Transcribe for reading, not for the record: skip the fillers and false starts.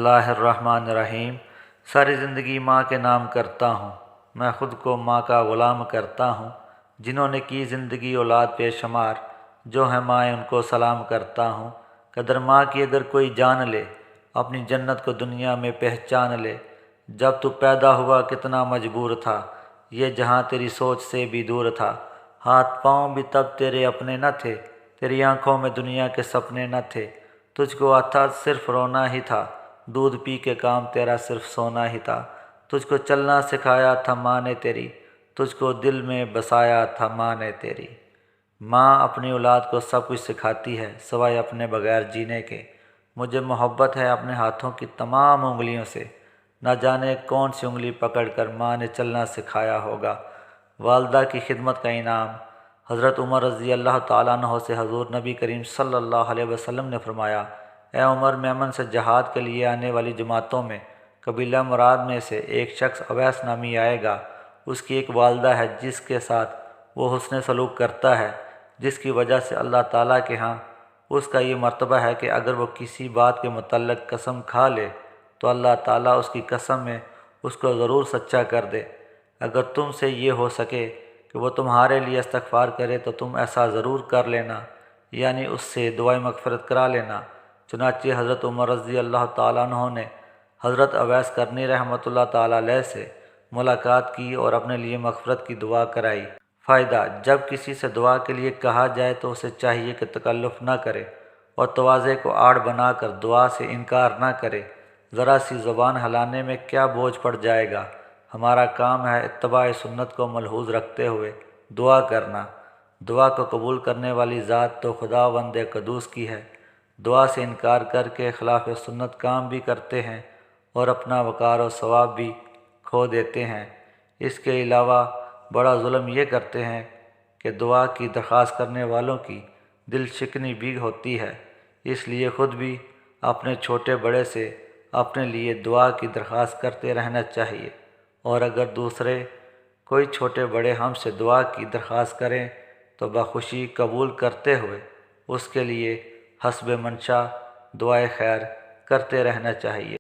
बिस्मिल्लाहिर्रहमानिर्रहीम। सारी ज़िंदगी माँ के नाम करता हूँ, मैं ख़ुद को माँ का ग़ुलाम करता हूँ। जिन्होंने की ज़िंदगी औलाद पे शुमार, जो है माएँ उनको सलाम करता हूँ। कदर माँ की अगर कोई जान ले, अपनी जन्नत को दुनिया में पहचान ले। जब तू पैदा हुआ कितना मजबूर था, ये जहाँ तेरी सोच से भी दूर था। हाथ पाँव भी तब तेरे अपने न थे, तेरी आँखों में दुनिया के सपने न थे। तुझको आता सिर्फ रोना ही था, दूध पी के काम तेरा सिर्फ सोना ही था। तुझको चलना सिखाया था माँ ने तेरी, तुझको दिल में बसाया था माँ ने तेरी। माँ अपनी औलाद को सब कुछ सिखाती है सिवाय अपने बगैर जीने के। मुझे मोहब्बत है अपने हाथों की तमाम उंगलियों से, न जाने कौन सी उंगली पकड़कर माँ ने चलना सिखाया होगा। वालदा की खिदमत का इनाम। हज़रत उमर रज़ी अल्लाह ताला अन्हो से हज़ूर नबी करीम सल्लल्लाहु अलैहि वसल्लम ने फरमाया, ए उमर, यमन से जहाद के लिए आने वाली जमातों में कबीला मुराद में से एक शख्स अवैस नामी आएगा। उसकी एक वालदा है जिसके साथ वो हुस्न सलूक करता है, जिसकी वजह से अल्लाह ताला के यहाँ उसका ये मर्तबा है कि अगर वो किसी बात के मुतल्लिक़ कसम खा ले तो अल्लाह ताला उसकी कसम में उसको ज़रूर सच्चा कर दे। अगर तुमसे ये हो सके कि वो तुम्हारे लिए इस्तग़फ़ार करे तो तुम ऐसा ज़रूर कर लेना, यानी उससे दुआए मग़फ़िरत करा लेना। चुनांचे हज़रत उमर रज़ी अल्लाह ताला अन्हो ने हज़रत अवैस करनी रहमतुल्लाह ताला अलैह से मुलाकात की और अपने लिए मग़फ़िरत की दुआ कराई। फ़ायदा, जब किसी से दुआ के लिए कहा जाए तो उसे चाहिए कि तकल्लुफ़ न करे और तवाज़े को आड़ बनाकर दुआ से इनकार न करे। ज़रा सी ज़ुबान हिलाने में क्या बोझ पड़ जाएगा। हमारा काम है इत्तिबाए सुन्नत को मलहूज़ रखते हुए दुआ करना। दुआ को कबूल करने वाली ज़ात तो खुदावंद क़ुद्दूस की है। दुआ से इनकार करके खिलाफ़ सुन्नत काम भी करते हैं और अपना वक़ार और सवाब भी खो देते हैं। इसके अलावा बड़ा जुल्म ये करते हैं कि दुआ की दरख्वास्त करने वालों की दिल शिकनी भी होती है। इसलिए ख़ुद भी अपने छोटे बड़े से अपने लिए दुआ की दरख्वास्त करते रहना चाहिए, और अगर दूसरे कोई छोटे बड़े हमसे दुआ की दरख्वास्त करें तो बख़ुशी कबूल करते हुए उसके लिए हस्ब मंशा दुआए खैर करते रहना चाहिए।